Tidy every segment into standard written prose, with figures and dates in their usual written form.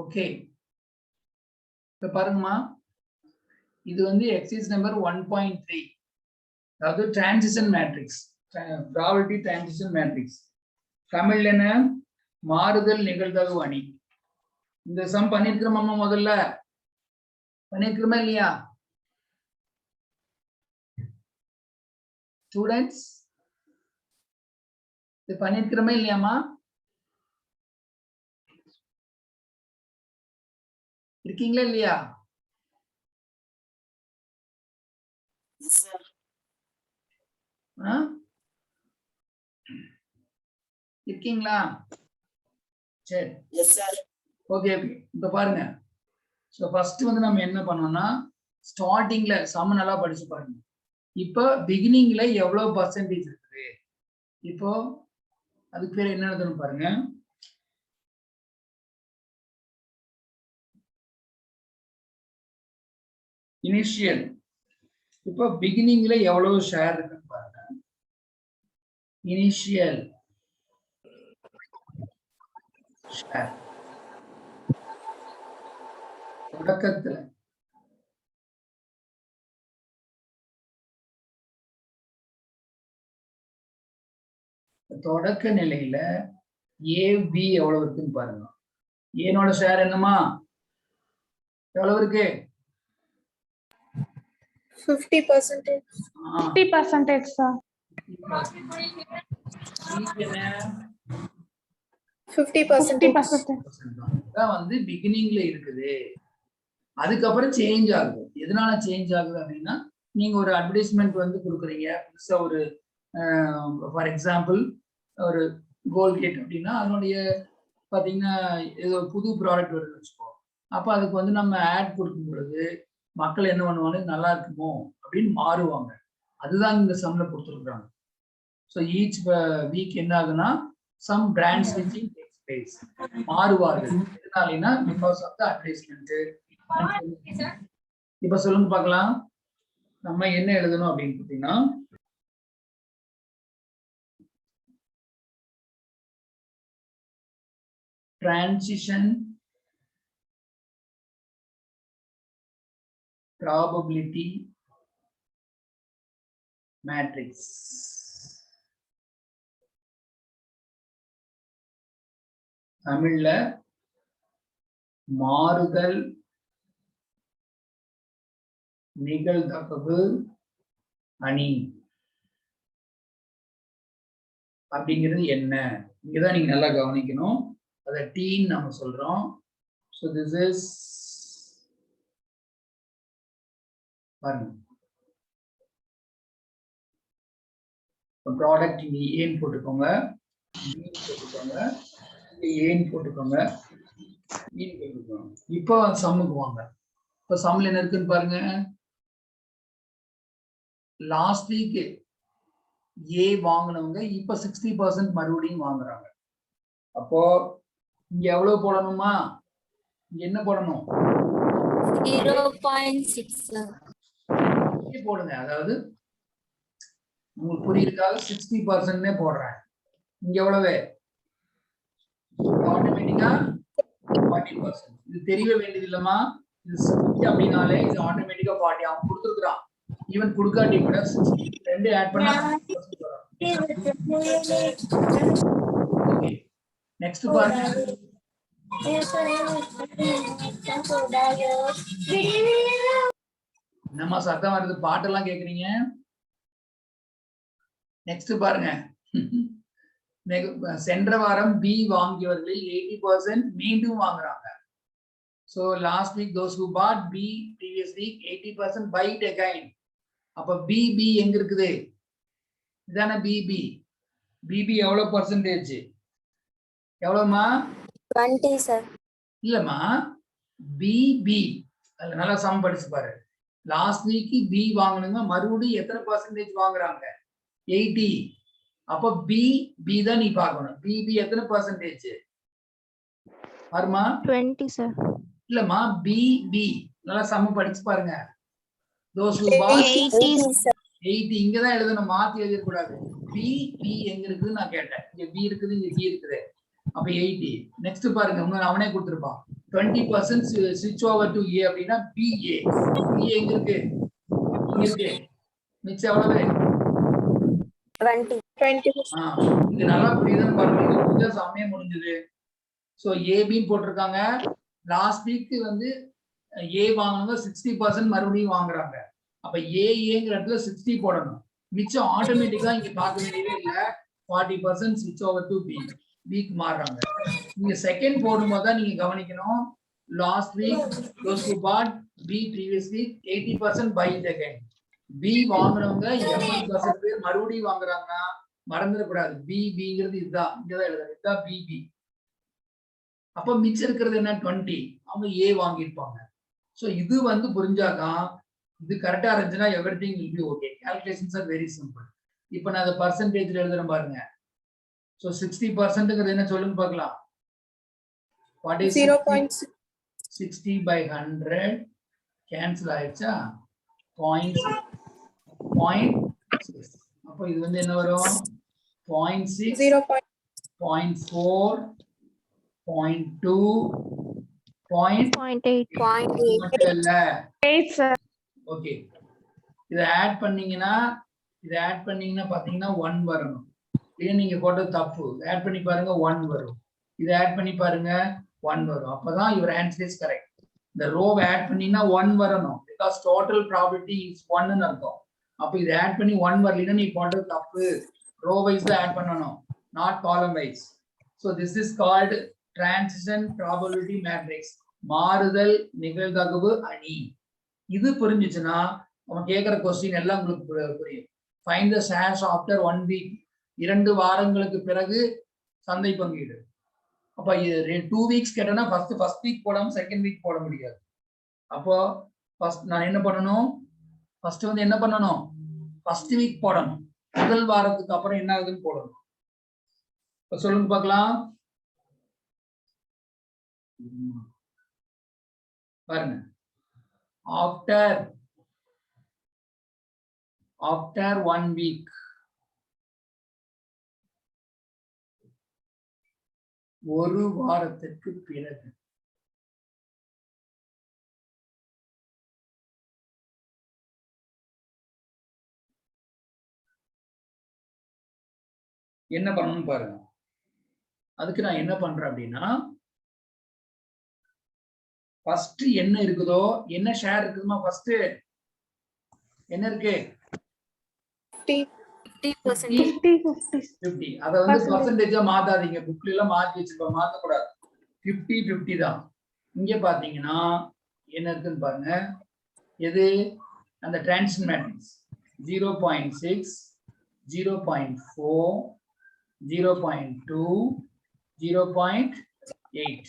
Okay, இப்ப பாருங்கம்மா, இது வந்து எக்ஸசைஸ் நம்பர் 1.3, அதாவது transition matrix, probability transition matrix. தமிழ்ல என்ன? மாறுதல் நிகழ்தகவு அணி. இந்த சம் பண்ணிருக்கிறோமா? முதல்ல பண்ணிருக்கிறோமா இல்லையா ஸ்டூடெண்ட்ஸ்? இது பண்ணிருக்கிறோமா இல்லையாமா? இருக்கீங்களா இல்லையா? இருக்கீங்களா? சரி, ஓகே. இப்ப பாருங்க, ஃபர்ஸ்ட் வந்து நம்ம என்ன பண்ணோம்னா, ஸ்டார்டிங்ல சம் நல்லா படிச்சு பாருங்க. இப்போ பிகினிங்ல எவ்வளவு பர்சன்டேஜ் இருக்குது, இப்போ அதுக்கு பேர் என்ன எழுதணும் பாருங்க. இனிஷியல். இப்போ பிகினிங்ல எவ்வளவு ஷேர் இருக்குன்னு பாருங்க. இனிஷியல் ஷேர், தொடக்கத்துல தொடக்க நிலையில ஏ பி எவ்வளவு இருக்குன்னு பாருங்க. ஏனோட ஷேர் என்னமா எவ்வளவு இருக்கு? 50%. 50% சார். 50%. தான் வந்து பிகினிங்ல இருக்குது. அதுக்கப்புறம் சேஞ்ச் ஆகுது. எதனால சேஞ்ச் ஆகுது அப்படின்னா, நீங்க ஒரு அட்வர்டைஸ்மெண்ட் வந்து கொடுக்குறீங்க, புதுசா ஒரு ஃபார் எக்ஸாம்பிள் ஒரு கோல்கேட் அப்படின்னா அதனுடைய பாத்தீங்கன்னா ஏதோ புது ப்ராடக்ட் வருதுன்னு வச்சுக்கோ. அப்ப அதுக்கு வந்து நம்ம ஆட் கொடுக்கும் பொழுது மக்கள் என்ன பண்ணுவாங்க, நல்லா இருக்குமோ அப்படின்னு மாறுவாங்க. அதுதான் இந்த சம்ல கொடுத்துருக்குறாங்க. ஸோ ஈச் வீக் என்ன ஆகுனா சம் பிராண்ட் ஸ்விட்சிங் டேக்ஸ் பிளேஸ், மாறுவார்கள். எதனாலனா பிகாஸ் ஆஃப் த அட்வர்டைஸ்மெண்ட். இப்ப சொல்லுங்க பார்க்கலாம், நம்ம என்ன எழுதணும் அப்படின்னு பார்த்தீங்கன்னா, transition probability matrix. தமிழ்ல மாறுதல் நிகழ்தகவு அணி அப்படிங்கிறது என்ன? இங்கதான் நீங்க நல்லா கவனிக்கணும். அதை டீன்னு நம்ம சொல்றோம். So this is பாருங்க, ப்ராடக்ட் இங்க ஏன்னு போட்டுக்கோங்க, போட்டுக்கோங்க, ஏன்னு போட்டுக்கோங்க, போட்டுக்கோங்க. இப்போ சம்முக்கு வாங்க. இப்போ சம்ல என்ன இருக்குன்னு பாருங்க. லாஸ்ட் வீக் ஏ வாங்கினவங்க இப்ப 60% மறுபடியும் வாங்குறாங்க. அப்போ இங்க எவ்வளவு போடணுமா? இங்க என்ன போடணும்? 0.6 போடுங்க. அதாவது உங்களுக்கு புரியுறதுக்காக 60% போடுறேன். இங்க எவ்வளவு? ஆட்டோமேட்டிக்கா 40%. இது தெரிய வேண்டியது இல்லமா? இது 60 அப்படினாலே இது ஆட்டோமேட்டிக்கா 40. அவன் கொடுத்துருக்கான். ஈவன் கொடுக்காட்டி கூட 2 ஆட் பண்ணா 60% வரும். ஓகே, நெக்ஸ்ட் பாருங்க. நம்ம சத்தம் வருது, பாட்டெல்லாம் கேக்குறீங்க. நெக்ஸ்ட் பாருங்க. சென்ற வாரம் பி வாங்கியவர்களில் 80% மீண்டும் வாங்குறாங்க. So last week those who bought B previous week 80% buy it again. அப்ப BB எங்க இருக்குது? இதான BB. BB எவ்வளவு பர்சன்டேஜ்? எவ்வளவுமா? 20 சார். இல்லம்மா, BB நல்லா சம் படிச்சு பாரு. லாஸ்ட் வீக் B வாங்குனவங்க மறுபடியும் எத்தனை பர்சன்டேஜ் வாங்குறாங்க? 80. அப்ப B தான் நீ பார்க்கணும். BB எத்தனை பர்சன்டேஜ்? பாருமா 20 சார். இல்லம்மா, BB நல்லா சம் படிச்சு பாருங்க. those who bought 80 இங்க தான் எழுதணும், மாத்தி எழுத கூடாது. B எங்க இருக்குன்னு நான் கேட்டேன். இங்க B இருக்குது, இங்க B இருக்குது. அப்ப 80. நெக்ஸ்ட் பாருங்க, அவனே கொடுத்திருப்பான். 20% switch over to A அப்படின்னா BA. BA எங்க இருக்கு? இங்க இருக்கு. மிச்சம் எவ்வளவு? 20. இது நல்லா புரியுதுன்னு பாருங்க. இது புரிஞ்சா சமயம் முடிஞ்சது. சோ ஏபின்னு போட்டிருக்காங்க. லாஸ்ட் வீக் வந்து ஏ வாங்குனவங்க 60% மறுபடியும் வாங்குறாங்க. அப்ப ஏங்கிற இடத்துல 60 போடணும். மிச்சம் ஆட்டோமேட்டிக்கா இங்க பார்க்க வேண்டியதே இல்ல. 40% ஸ்விட்ச் ஓவர் டு பி. பிக்கு மாறுறாங்க. நீங்க செகண்ட் போடும்போது தான் நீங்க கவனிக்கணும். Last week those who bought B previous week 80% buy it again. B வாங்குறவங்க 80% பேர் மறுபடியும் வாங்குறாங்கன்னா மறந்துடக்கூடாது. பிங்கிறது இதுதான், இங்கதான் எழுதுறது. இதுதான் பிபி. அப்ப மிச்சம் இருக்கிறது என்ன? 20. அவங்க ஏ வாங்கியிருப்பாங்க. சோ இது வந்து புரிஞ்சாதான் இது கரெக்டா இருந்துச்சுன்னா everything will be okay. Calculations are very simple. இப்போ நான் அந்த பர்சன்டேஜ்ல எழுதுறேன் பாருங்க. சோ 60%ங்கிறது என்ன சொல்லுங்க பார்க்கலாம். What is 0.6. 60 by 100 cancel ஆயிடுச்சா? 0.6. அப்போ இது வந்து என்ன வரும்? 0.6, 0.4, 0.2, 0.8 sir. ஓகே. இதை ஆட் பண்ணீங்கன்னா பாத்தீங்கன்னா 1 வரணும். இது நீங்க போட்டது தப்பு. ஆட் பண்ணி பாருங்க 1 வரும். இதை ஆட் பண்ணி பாருங்க 1 வரும். அப்பதான் your answer is correct. இந்த ரோவை ஆட் பண்ணீங்கன்னா 1 வரணும். because total probability is 1 ன்னு அர்த்தம். அப்ப இதை ஆட் பண்ணி 1 வரலைன்னா நீ போட்டது தப்பு. ரோ வைஸ் தான் ஆட் பண்ணணும், not column wise. so this is called transition probability matrix. மாறுதல் நிகழ்தகவு அணி. இது புரிஞ்சுச்சுன்னா அவன் கேட்கிற கொஸ்டின் எல்லாம் உங்களுக்கு புரியும். find the shares after 1 week. 2 வாரங்களுக்கு பிறகு சந்தை பங்கீடு. அப்ப 2 வீக்ஸ் கேட்டனா ஃபர்ஸ்ட் வீக் போடாம செகண்ட் வீக் போட முடியாது. அப்போ ஃபர்ஸ்ட் நான் என்ன பண்ணணும்? ஃபர்ஸ்ட் வந்து என்ன பண்ணணும்? ஃபர்ஸ்ட் வீக் போடணும். முதல் வாரத்துக்கு அப்புறம் என்ன ஆகுதுன்னு போடணும். இப்ப சொல்லுங்க பார்க்கலாம். பாருங்க. after 1 week, ஒரு வாரத்திற்கு பிறகு என்ன பண்ணணும் பாருங்க. அதுக்கு நான் என்ன பண்றேன் அப்படின்னா, ஃபர்ஸ்ட் என்ன இருக்குதோ, என்ன ஷேர் இருக்குதுமா, ஃபர்ஸ்ட் என்ன இருக்கு? 50. அத வந்து பெர்சன்டேஜா மாத்தாதீங்க. புக்ல எல்லாம் மாத்தி வச்சிருப்போம், மாத்த கூடாது. 50 தான். இங்க பாத்தீங்கன்னா என்ன இருக்குன்னு பாருங்க. எது? அந்த டிரான்சிஷன் மேட்ரிக்ஸ் 0.6, 0.4, 0.2, 0.8.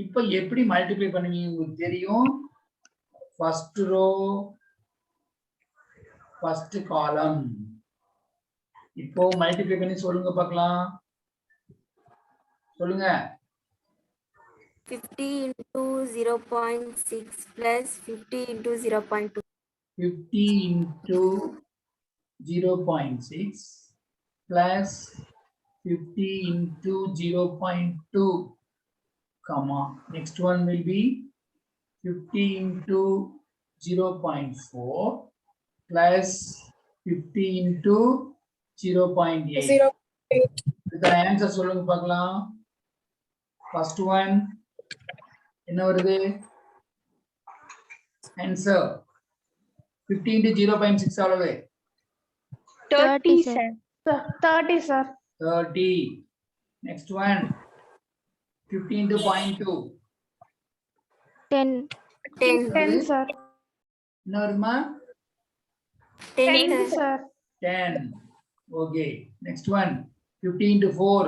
இப்ப எப்படி மல்டிப்ளை பண்ணுவீங்க உங்களுக்கு தெரியும். First row, first column. இப்போ மல்டிப்ளை பண்ணி சொல்லுங்க பார்க்கலாம். சொல்லுங்க. 50 into 0.6 plus 50 into 0.2. 50 into 0.6 plus 50 into 0.2, comma. Next one will be 50 into 0.4 plus 50 into 0.8. The answer சொல்லுங்க பார்க்கலாம். First one என்ன வருது? Answer 50 into 0.6 எவ்வளவு? 30 sir. 30 sir. 30. Next one 50 into 0.2. 10 sir. என்ன வருமா? 10 sir. 10. Okay. Next one 50 into 4.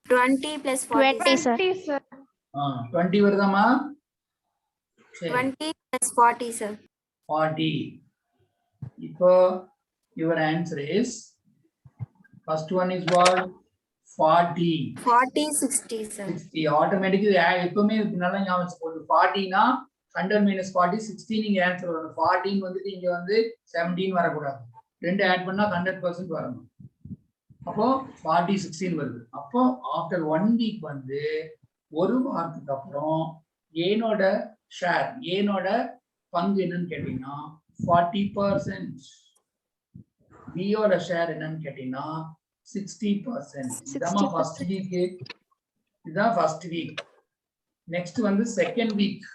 20 plus 40. 20 sir. 20 வருதாமா? 20 plus 40 sir. 40. இப்போ your answer is, first one is what? 40. 40, 60 sir. 60. Automatically எப்பவுமே நல்லா ஞாபகம் வச்சுக்கோங்க. 40 னா 100 minus 40, 60 நீங்க ஆன்சர் வரணும். 14 வந்துட்டு இங்க வந்து 17 வரக்கூடாது. ரெண்டு ஆட் பண்ணா 100% வரணும். அப்போ 40, 16 வருது. அப்போ ஆஃப்டர் 1 வீக் வந்து ஒரு வாரத்துக்கு அப்புறம் ஏனோட ஷேர், ஏனோட பங்கு என்னன்னு கேட்டீங்கன்னா 40%. பியோட ஷேர் என்னன்னு கேட்டீங்கன்னா 60%. இதான் ஃபர்ஸ்ட் வீக். இதுதான் ஃபர்ஸ்ட் வீக். நெக்ஸ்ட் வந்து செகண்ட் வீக்.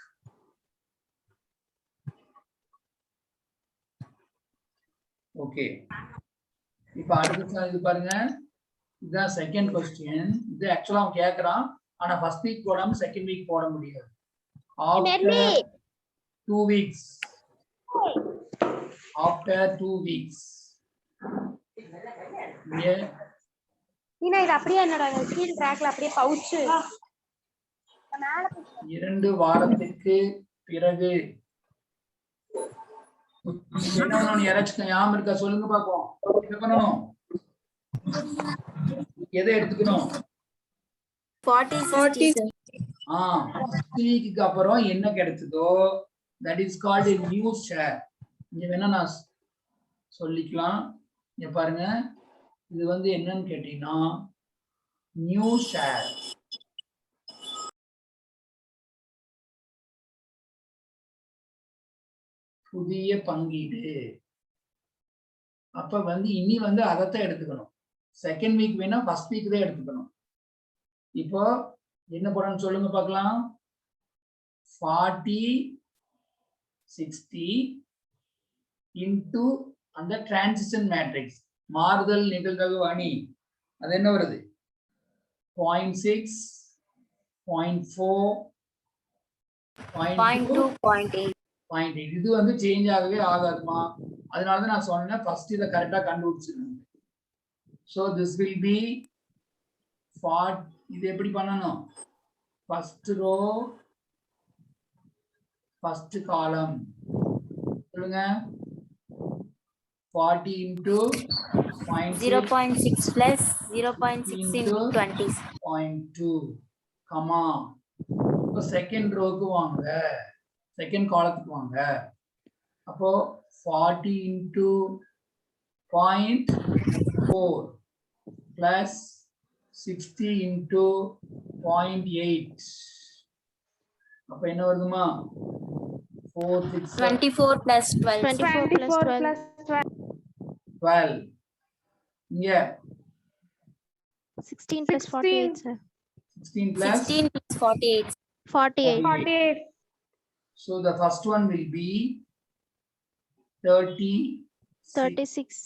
ஓகே, இப்ப அடுத்த இது பாருங்க. இதுதான் செகண்ட் கொஸ்டின். இது ஆக்சுவலா அவன் கேக்குறான், ஆனா ஃபர்ஸ்ட் வீக் போடாம செகண்ட் வீக் போட முடியாது. After 2 weeks. After 2 weeks. நீனா இது அப்படியே என்னடா கீழ் ட்ராக்ல அப்படியே பவுச் 2 வாரத்துக்கு பிறகு என்ன பண்ணணும்? யாராச்சும் ஞாபகம் இருக்கா? சொல்லுங்க பாப்போம். என்ன பண்ணணும்? எதை எடுத்துக்கணும்? 40 60 ஃபர்ஸ்ட் வீக்குக்கு அப்புறம் என்ன கிடைச்சதோ that is called a new share. இங்க வேணா நான் சொல்லிக்கலாம். இங்க பாருங்க, இது வந்து என்னன்னு கேட்டீங்கன்னா நியூ ஷேர். புதிய பங்கீடு. அப்ப வந்து இனி வந்து அதைத்தான் எடுத்துக்கணும். செகண்ட் வீக் வேணா ஃபர்ஸ்ட் வீக் தான் எடுத்துக்கணும். இப்போ என்ன போடணும்னு சொல்லுங்க பார்க்கலாம். 40 60 இன்டு அந்த டிரான்சிஷன் மேட்ரிக்ஸ், மாறுதல் நிகழ்தகவு அணி. அது என்ன வருது? 0.6 0.4 0.2 0.8. இது வந்து சேஞ்ச் ஆகவே ஆகாதுமா. அதனாலதான் நான் சொன்னேன் ஃபர்ஸ்ட் இதை கரெக்டா கண்டுபிடிச்சிருங்க. ஸோ திஸ் வில் பி இது எப்படி பண்ணணும்? ஃபர்ஸ்ட் ரோ ஃபர்ஸ்ட் காலம் சொல்லுங்க. 40 into 0.6 plus 0.6 into 20. 0.2 கமா. இப்போ செகண்ட் ரோக்கு வாங்க, செகண்ட் காலத்துக்கு வாங்க. அப்போ 40 into 0.4 plus 60 into 0.8. அப்ப என்ன வருதுமா? 24 plus 12. 24 plus 12. இங்க 16 plus 48 sir. 16 plus 16 plus 48. 48. So the first one will be 36.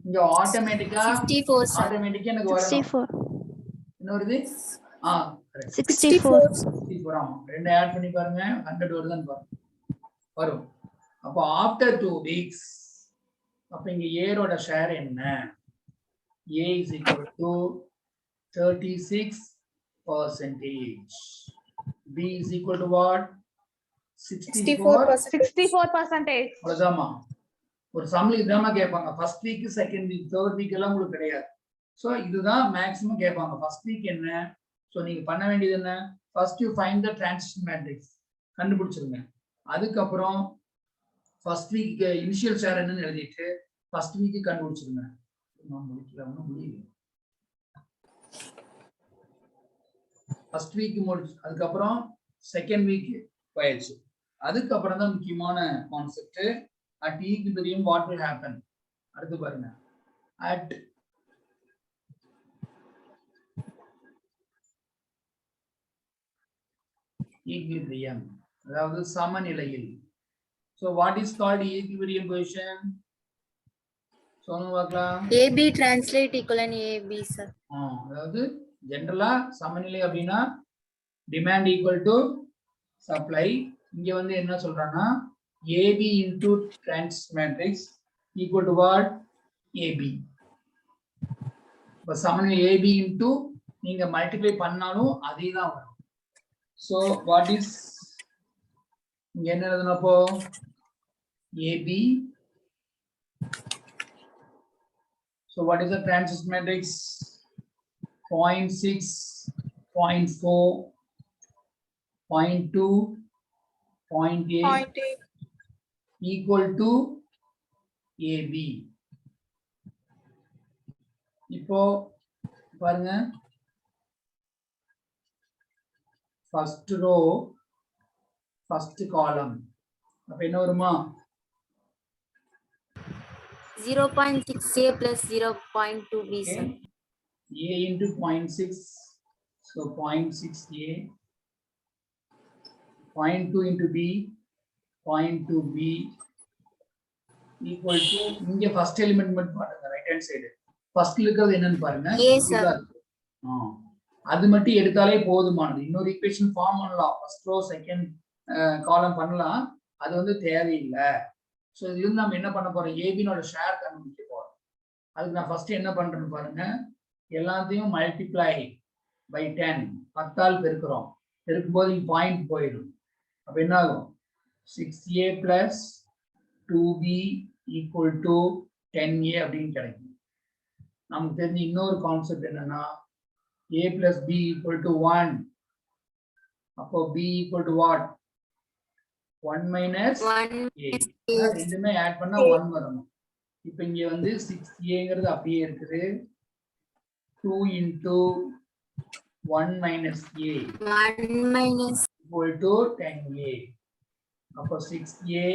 இங்க ஆட்டோமேட்டிக்கா 64 sir. ஆட்டோமேட்டிக்கா எனக்கு வரணும். 64. என்ன வருது? 64. 64. ஆமா, ரெண்டு ஆட் பண்ணி பாருங்க 100 வருதுன்னு பாருங்க. வரும். அப்போ ஆஃப்டர் 2 வீக்ஸ் அப்ப இங்க ஏரோட ஷேர் என்ன? A is equal to 36%. B is equal to what? 64%. அவ்வளவுதாமா. ஒரு சம்ல இதாம கேட்பாங்க. First week, second week, third week எல்லாம் உங்களுக்கு கிடையாது. சோ இதுதான் மேக்ஸிமம் கேட்பாங்க. ஃபர்ஸ்ட் வீக் என்ன? சோ நீங்க பண்ண வேண்டியது என்ன? First you find the transition matrix, கண்டுபிடிச்சிருங்க. அதுக்கப்புறம் ஃபர்ஸ்ட் வீக் இனிஷியல் ஷேர் என்னன்னு எழுதிட்டு ஃபர்ஸ்ட் வீக் கண்டுபிடிச்சிருங்க. முடியல. ஃபர்ஸ்ட் வீக் முடிச்சு அதுக்கப்புறம் செகண்ட் வீக் போயிடுச்சு. அதுக்கப்புறம் தான் முக்கியமான concept. At equilibrium what will happen? அடுத்து பாருங்க. அட் ஈக்விலிபிரியம், அதாவது சமநிலையில். So what is called equilibrium position? சொல்லுங்க பார்க்கலாம். AB translate equivalent AB sir. அதாவது ஜெனரலா சமநிலை அப்படின்னா டிமாண்ட் ஈக்குவல் டு சப்ளை. இங்க வந்து என்ன சொல்றாங்கன்னா AB into trans matrix equal to what? AB. இப்ப சமநிலை AB into நீங்க மல்டிப்ளை பண்ணாலும் அதே தான் வரும். So what is இங்க என்ன எழுதணும்ப்போ? AB. So what is the transition matrix? 0.6, 0.4, 0.2, 0.8 equal to AB. இப்போ பாருங்க, first row ஃபர்ஸ்ட் காலம். அப்ப என்ன வருமா? 0.6a plus 0.2b, Okay. sir. A into 0.6, so 0.6a, 0.2 into b, 0.2b equal to, இங்க first element மட்டும் பாருங்க, ரைட் ஹேண்ட் சைடு ஃபர்ஸ்ட்ல இருக்கிறது என்னன்னு பாருங்க. A, sir. அது மட்டும் எடுத்தாலே போதுமானது. இன்னொரு ஈக்குவேஷன் ஃபார்ம் பண்ணலாம், ஃபர்ஸ்ட் ரோ செகண்ட் காலம் பண்ணலாம், அது வந்து தேவையில்லை. ஸோ இதுல நம்ம என்ன பண்ண போறோம், ஏபினோட ஷேர் கண்டுபிடிக்க போறோம். அதுக்கு நான் ஃபர்ஸ்ட் என்ன பண்றேன்னு பாருங்க, எல்லாத்தையும் மல்டிப்ளை பை 10, 10ஆல் பெருக்கிறோம். பெருக்கும்போது இங்க பாயிண்ட் போயிடும். அப்ப என்ன ஆகும், 6a plus 2b equal to 10a அப்படின்னு கிடைக்கும். நமக்கு தெரிஞ்ச இன்னொரு கான்செப்ட் என்னன்னா, a plus b equal to 1. அப்போ b equal to what? 1 minus 1 a. ரெண்டுமே ஆட் பண்ணா 1 வரணும். இப்போ இங்க வந்து 6aங்கிறது அப்படியே இருக்குது. 2 into 1 minus a 1 minus equal to 10a. அப்போ 6a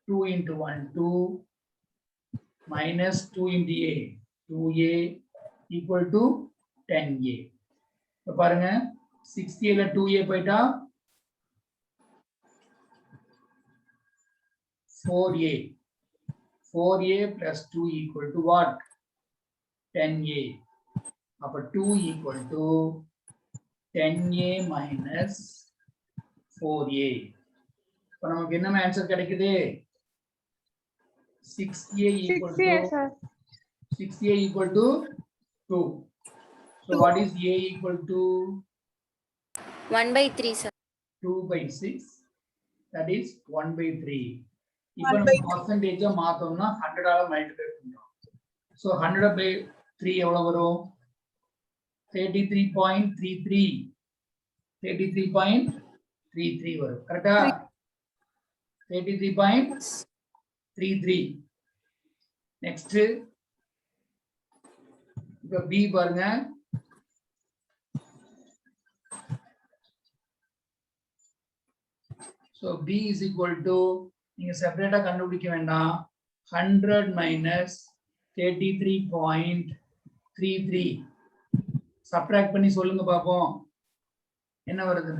2 into 1 2 minus 2 into a 2a equal to 10a. இப்போ பாருங்க 6a ல 2a போயிட்டா 4a. 4a plus 2 equal to what? 10a. அப்ப 2 equal to 10a minus 4a. இப்ப நமக்கு என்ன ஆன்சர் கிடைக்குது? 6a equal to 6a equal to 2. So what is a equal to? 1/3, sir. 2 by 6. That is 1 by 3. இப்போ நம்ம percentage மாத்தோம்னா 100 ஆல multiply பண்றோம். So 100 by 3 எவ்வளவு வரும்? 33.33. 33.33 வரும். கரெக்ட்டா? 33.33. நெக்ஸ்ட் இப்போ b பாருங்க. So b is equal to, நீங்க செப்பரேட்டா கண்டுபிடிக்க வேண்டாம், 100 minus 33.33 சப்ட்ராக்ட் பண்ணி சொல்லுங்க பாப்போம் என்ன வருது?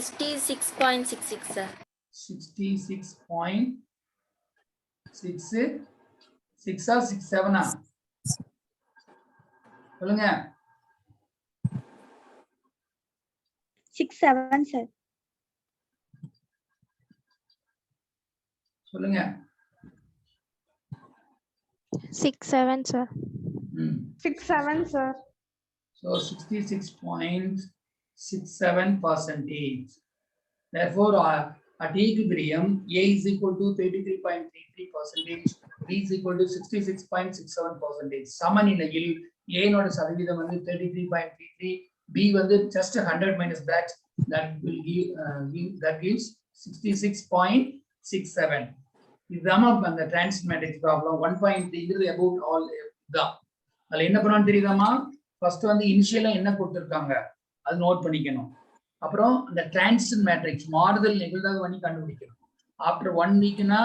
66.66, sir. 66.66 6 ஆ 67 ஆ சொல்லுங்க. 67 சார். சொல்லுங்க. 67 sir. 67 sir. So 66.67%. Therefore, at equilibrium, A is equal to 33.33%, B is equal to 66.67%. சமநிலையில் A நோட சதவீதம் வந்து 33.33, B வந்து just 100 minus that will give that gives 66.67. இதுதான் அந்த transit matrix problem 1.3 about all தான். அதுல என்ன பண்ணணும் தெரியுதாமா? ஃபர்ஸ்ட் வந்து இனிஷியலா என்ன கொடுத்திருக்காங்க அது நோட் பண்ணிக்கணும். அப்புறம் அந்த டிரான்சிட் மேட்ரிக்ஸ் மாறுதல் நிகழ்தகவு பண்ணி கண்டுபிடிக்கணும். ஆஃப்டர் 1 வீக்னா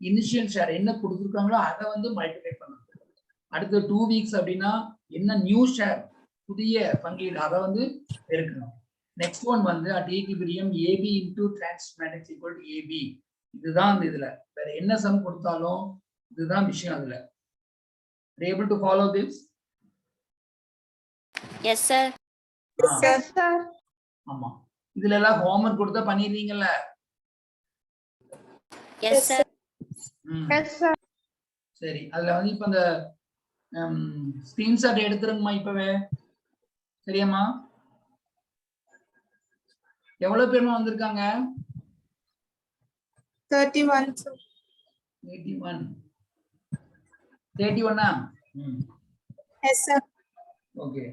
இனிஷியல் ஷேர் என்ன கொடுத்துருக்காங்களோ அதை வந்து மல்டிப்ளை பண்ணணும். அடுத்த 2 வீக்ஸ் அப்படின்னா என்ன நியூ ஷேர் புதிய பங்கீடு அதை வந்து பெருக்கணும். நெக்ஸ்ட் ஒன் வந்து at equilibrium AB into transit matrix equal to AB. இதுதான் அந்த இதுல வேற என்ன சம் கொடுத்தாலும் இதுதான் விஷயம். அதுல able to follow this? Yes, sir. Yes sir. ஆமா, இதுல எல்லாம் ஹோம்வொர்க் கொடுத்தா பண்ணிடுவீங்கல்ல? Yes, sir. Yes sir. சரி, அதுல வந்து இப்ப அந்த ஸ்கிரீன்ஷாட் எடுத்துருங்கம்மா இப்பவே. சரியாம்மா? எவ்வளவு பேர்மா வந்திருக்காங்க? 31 sir. 81. 31 ஆ? Yes sir. ஓகே.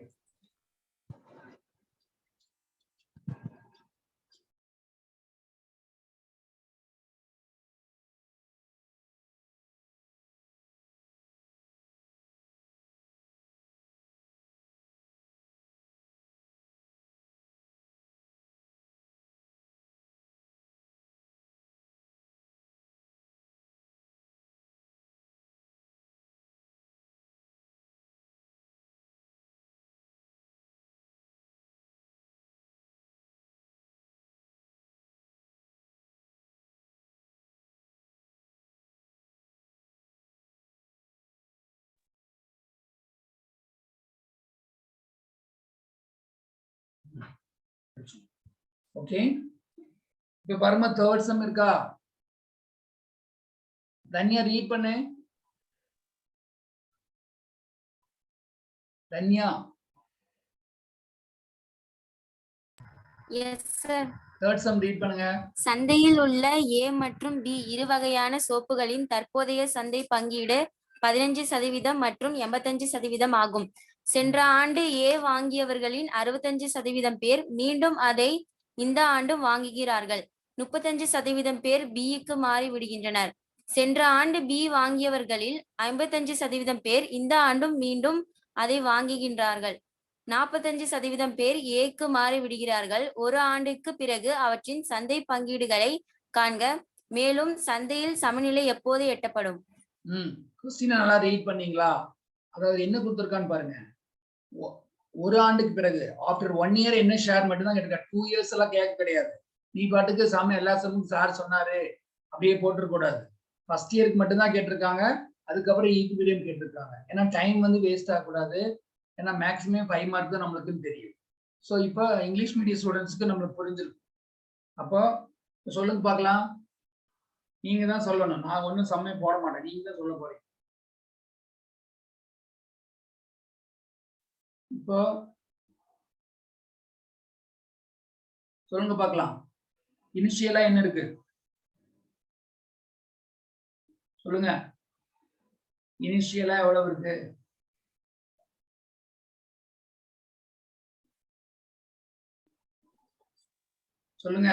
ஓகே, இப்ப பாருங்க தேர்ட் சம் இருக்கா? தன்யா ரீட் பண்ணு. Dhanya yes sir. Third sum read பண்ணுங்க. சந்தையில் உள்ள A மற்றும் B இரு வகையான சோப்புகளின் தற்போதைய சந்தை பங்கீடு 15% மற்றும் 85% ஆகும். சென்ற ஆண்டு A வாங்கியவர்களின் 65% பேர் மீண்டும் அதை இந்த ஆண்டு வாங்குகிறார்கள். 35% பேர் Bக்கு மாறிவிடுகின்றனர். சென்ற ஆண்டு B வாங்கியவர்களில் 55% பேர் இந்த ஆண்டும் மீண்டும் அதை வாங்குகின்றார்கள். 45% பேர் ஏக்கு மாறிவிடுகிறார்கள். ஒரு ஆண்டுக்கு பிறகு அவற்றின் சந்தை பங்கீடுகளை காண்க. மேலும் சந்தையில் சமநிலை எப்போது எட்டப்படும்? கொஸ்டினை நல்லா ரீட் பண்ணீங்களா? அதாவது என்ன கொடுத்துருக்கான்னு பாருங்க. ஒரு ஆண்டுக்கு பிறகு ஆஃப்டர் 1 இயர் என்ன ஷேர் மட்டும் தான் கேட்டிருக்காங்க. 2 இயர்ஸ் எல்லாம் கேட்க கிடையாது. நீ பாட்டுக்கு சாமி எல்லா சமமும் சார் சொன்னாரு அப்படியே போட்டுருக்கூடாது. ஃபர்ஸ்ட் இயருக்கு மட்டும்தான் கேட்டிருக்காங்க. அதுக்கப்புறம் ஈக்குவிலியம் கேட்டிருக்காங்க. ஏன்னா டைம் வந்து வேஸ்ட் ஆகக்கூடாது. ஏன்னா மேக்ஸிமம் 5 மார்க் தான் நம்மளுக்குன்னு தெரியும். ஸோ இப்போ இங்கிலீஷ் மீடியம் ஸ்டூடெண்ட்ஸ்க்கு நம்மளுக்கு புரிஞ்சிருக்கும். அப்போ சொல்லுங்க பார்க்கலாம். நீங்க தான் சொல்லணும். நான் ஒன்றும் சமயம் போட மாட்டேன். நீங்க தான் சொல்ல போறீங்க. இப்போ சொல்லுங்க பார்க்கலாம். இனிஷியலா என்ன இருக்கு சொல்லுங்க. இனிஷியலா எவ்வளவு இருக்கு? சொல்லுங்க.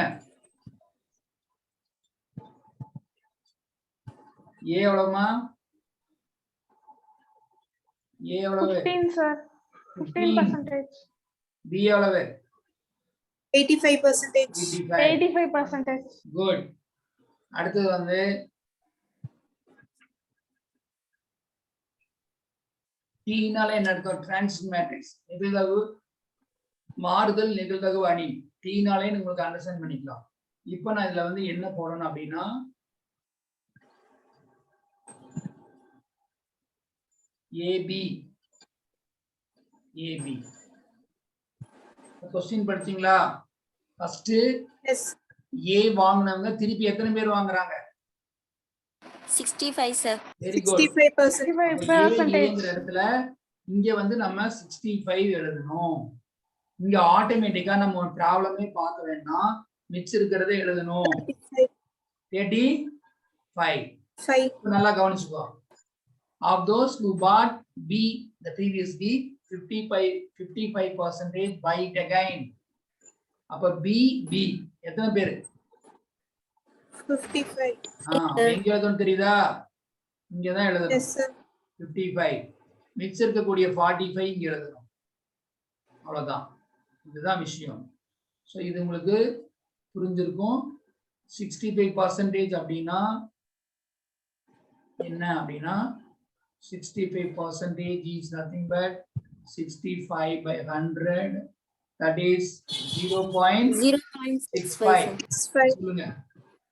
ஏ எவ்வளவுமா? ஏ எவ்வளவு? 15 சார். 15%. பி எவ்வளவு? 85%. 85%. குட். அடுத்தது வந்து டீனால என்ன அர்த்தம்? டிரான்சிஷன் மேட்ரிக்ஸ், நிகழ்தகவு மாறுதல் நிகழ்தகவு அணி. டீனாலே உங்களுக்கு அண்டர்ஸ்டாண்ட் பண்ணிக்கலாம். இப்போ நான் இதுல வந்து என்ன போடணும் அப்படின்னா ஏபி. ஏபி கொஸ்டின் படிச்சீங்களா? First Yes. ஏ வாங்குனவங்க திருப்பி எத்தனை பேர் வாங்குறாங்க? 65 சார். Very good. 65%. 65%. இடத்துல இங்க வந்து நம்ம 65 எழுதணும். இங்க ஆட்டோமேட்டிக்கா நம்ம ஒரு ப்ராப்ளமே பார்க்க வேண்டாம். மிச்சம் இருக்கிறத எழுதணும். 35. நல்லா கவனிச்சுக்கோ. Of those who bought B, the previous B, 55% buy it again. அப்ப B எத்தனை பேரு? 55. எங்க எழுதணும் தெரியுதா? இங்கதான் எழுதணும். Yes sir. 55. மிச்சம் இருக்கக்கூடிய 45 இங்க எழுதணும். அவ்வளவுதான். இதுதான் விஷயம். ஸோ இது உங்களுக்கு புரிஞ்சிருக்கும். 65% அப்படின்னா என்ன அப்படின்னா 65% is nothing but 65 by 100, that is 0.65. சொல்லுங்க.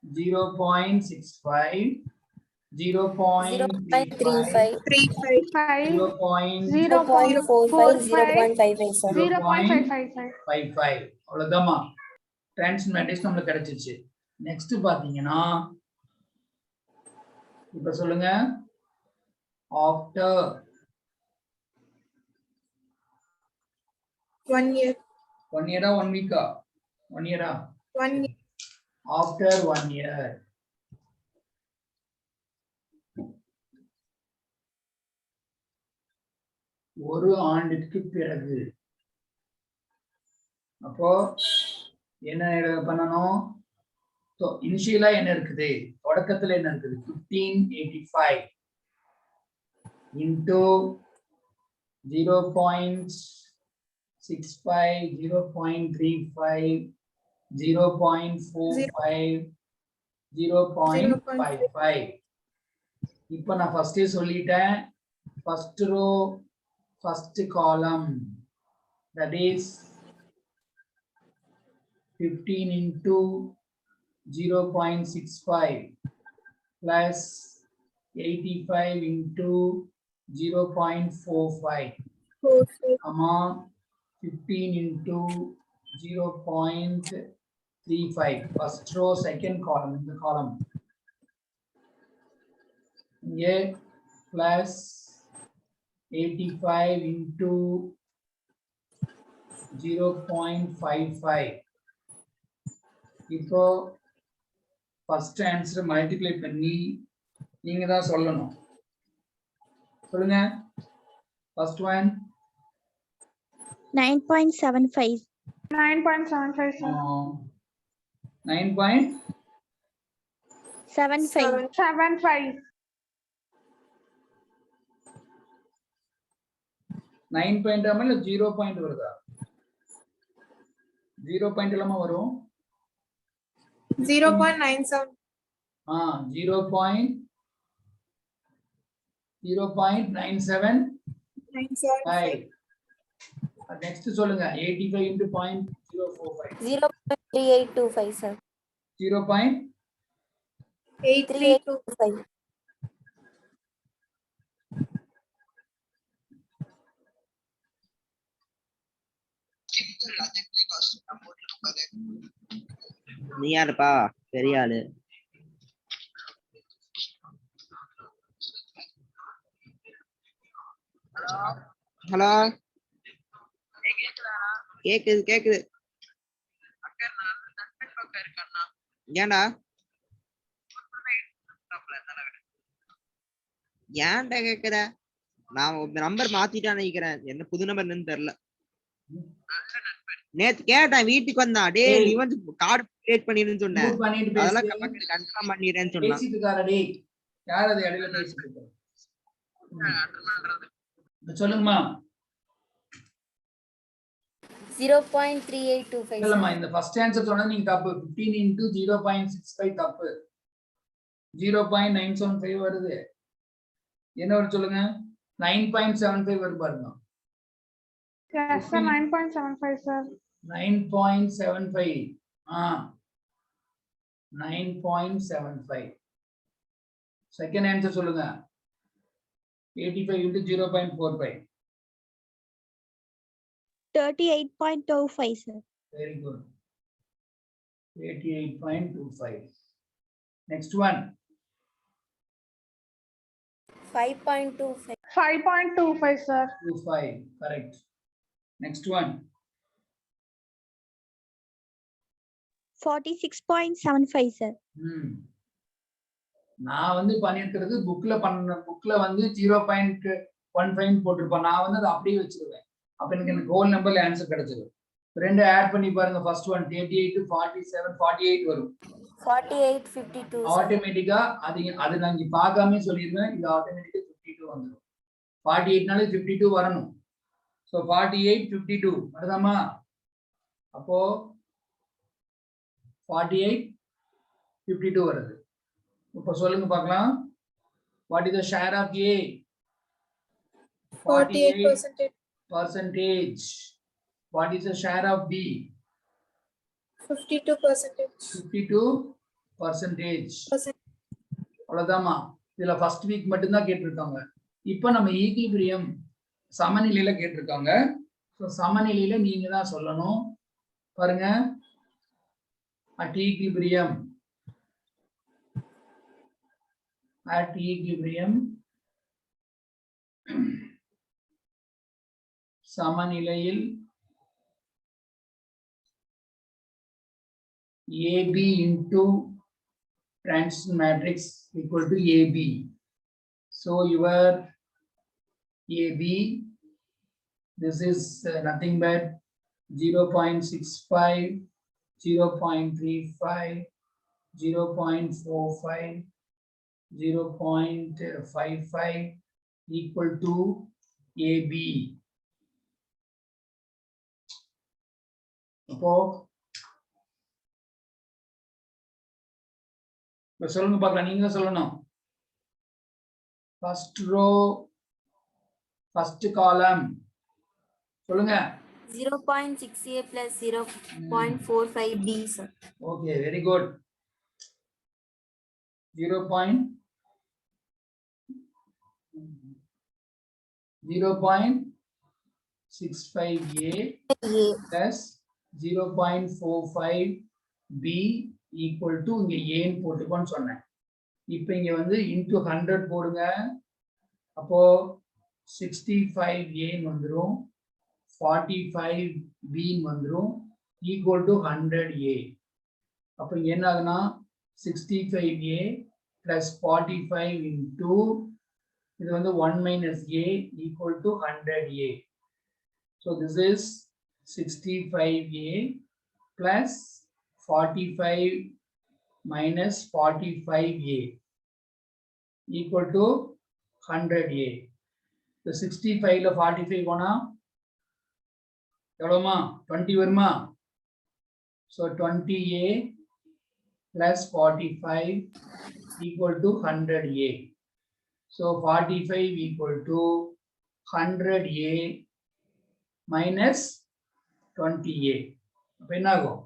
0.65, 0.35, 0.55. அவ்வளவுதாம்மா. டிரான்சிஷன் மேட்ரிக்ஸ் நம்மளுக்கு கிடைச்சிச்சு. நெக்ஸ்ட் பாத்தீங்கன்னா இப்ப சொல்லுங்க. After 1 year. 1 இயரா 1 வீக்கா? 1 இயரா? 1 year. ஆஃப்டர் 1 இயர் ஒரு ஆண்டுக்கு பிறகு. அப்போ என்ன பண்ணணும்? இனிஷியலா என்ன இருக்குது? தொடக்கத்துல என்ன இருக்குது? 1585 into 0.65, 0.35, 0.45, 0.55. இப்போ நான் ஃபர்ஸ்டே சொல்லிட்டேன். First row first column, that is 15 into 0.65 plus 85 into 0.45 comma 15 into 0.35. First row, second column in the column. A plus 85 into 0.55. இப்போ first answer multiply பண்ணி நீங்க தான் சொல்லணும். சொல்லுங்க. First one 9.75. 9.75, sir. 9.75. 75. 9 பாயிண்ட் ஆமா இல்ல 0 பாயிண்ட் வருதா? 0 பாயிண்ட் இல்லாம வரும். 0.97. 0.97. 975. Next சொல்லுங்க. 85 into 0.045. 0.3825, sir. 832. 3825. நீ யாருப்பா பெரிய ஆளு? ஹலோ, கேக்குது கேக்குது. ஏன்டா ஏன்டா கேக்குற? நான் நம்பர் மாத்திட்டான்னு நினைக்கிறேன். என்ன புது நம்பர் தெரியல. நேத்து கேட்டேன், வீட்டுக்கு வந்தான். டேய் நீ வந்து கார்டு கிரியேட் பண்ணிருன்னு சொன்னேன். Mute பண்ணிட்டு அதெல்லாம் பேசு. கன்ஃபார்ம் பண்ணிடுறேன்னு சொன்னான். பேசிட்டு இருக்காரா டேய்? யார் அது இடையில பேசிட்டு இருக்காரு? சொல்லுங்கம்மா. 0.3825, sir. இல்லம்மா இந்த ஃபர்ஸ்ட் ஆன்சர் சொன்னது நீங்க தப்பு. 15 into 0.65 தப்பு. 0.975 வருது. என்ன வருது சொல்லுங்க? 9.75 வருது பாருங்க. Yes, sir. 9.75, sir. 9.75. 9.75. Second answer சொல்லுங்க. 85 into 0.45. 38.25, sir. Very good. 88.25. Next one. 5.25. 5.25, sir. 25. Correct. Next one. 46.75, sir. நான் வந்து பண்ணிருக்கிறது புக்ல வந்து 0.15 போட்டிருப்பேன். நான் வந்து அதை அப்படியே வச்சிருவேன். அப்ப எனக்கு ஹோல் நம்பர்ல ஆன்சர் கிடைச்சிடும். ரெண்டு ஆட் பண்ணி பாருங்க. ஃபர்ஸ்ட் ஒன் 38 47 48 வரும். 48.52. ஆட்டோமேட்டிக்கா அது நான் இங்க பார்க்காம சொல்லிடுவேன். இது ஆட்டோமேட்டிக்கா 52 வந்துடும். 48னால 52 வரணும். சோ 48 52 வருதாமா? அப்போ 48 52 வருது. இப்ப சொல்லுங்க பார்க்கலாம். What is the share of A? 48%. Percentage. What is the share of B? 52%. 52%. அவ்வளவுதாமா. இதுல ஃபர்ஸ்ட் வீக் மட்டும் தான் கேட்டிருக்காங்க. இப்போ நம்ம ஈக்விலிபிரியம் சமநிலையில கேட்டிருக்காங்க. சோ சமநிலையில நீங்க தான் சொல்லணும். பாருங்க. At equilibrium. At equilibrium. சமநிலையில் AB into transition matrix equal to AB. So your AB, this is nothing but 0.65, 0.35, 0.45, 0.55 equal to AB. அப்போ சொல்லுங்க பார்க்கலாம். நீங்க தான் சொல்லணும். ஃபர்ஸ்ட் ரோ, ஃபர்ஸ்ட் காலம் சொல்லுங்க. 0.6A plus 0.45B, sir. Okay, very good. 0.65A plus 0.45 b equal to இங்க ஏன்னு போட்டுக்கோன்னு சொன்னேன். இப்போ இங்க வந்து into 100 போடுங்க. அப்போ 65a வந்துரும், 45b வந்துரும், equal to 100a. அப்போ இங்க என்ன ஆகுனா 65a plus 45 into இது வந்து 1 minus a equal to 100a. So this is 65a plus 45 minus 45a equal to 100a. The 65 ல 45 போனா எவ்வளவுமா 20 வருமா? So 20a plus 45 equal to 100a. So 45 equal to 100a minus 20a. அப்ப என்ன ஆகும்?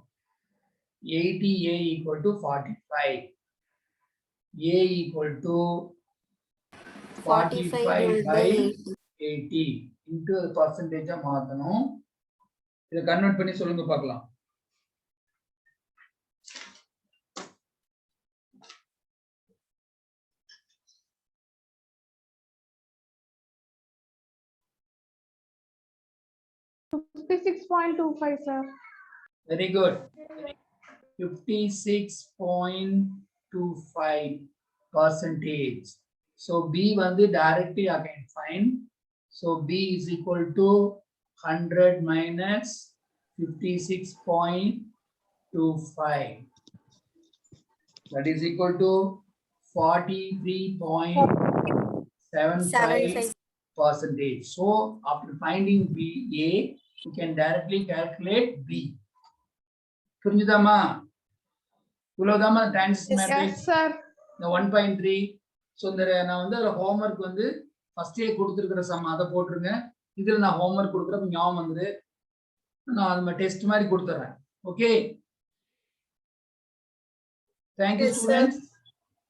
80a equal to 45. A equal to 45 by 80 into the percentage மாத்தணும். இதை convert பண்ணி சொல்லுங்க பார்க்கலாம். $56.25, sir. Very good. 56.25%. So B வந்து directly I can find. So B is equal to 100 minus 56.25. That is equal to 43.75%. So after finding B, A, you can directly calculate B. புரிஞ்சுதாமா? இவ்வளவுதாமா transition matrix. Yes, sir. இந்த 1.3. So இந்த நான் வந்து அதில் homework வந்து ஃபர்ஸ்டே கொடுத்துருக்கிற சம் அதை போட்டுருங்க. இதில் நான் ஹோம்ஒர்க் கொடுக்குறப்ப ஞாபகம் வந்து நான் அது டெஸ்ட் மாதிரி கொடுத்துட்றேன். Okay, thank you students.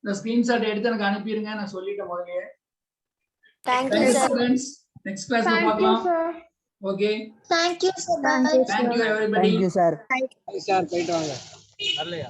இந்த ஸ்கிரீன்ஷாட் எடுத்து எனக்கு அனுப்பிடுங்க, நான் சொல்லிட்டேன் முதல்ல. Thank you thank you sir. Students. Next கிளாஸ்ல Thank you, பார்க்கலாம். sir. Okay, Thank you, sir. Thank you everybody. Thank you, sir. Sir போயிட்டு வாங்க. வரலையா?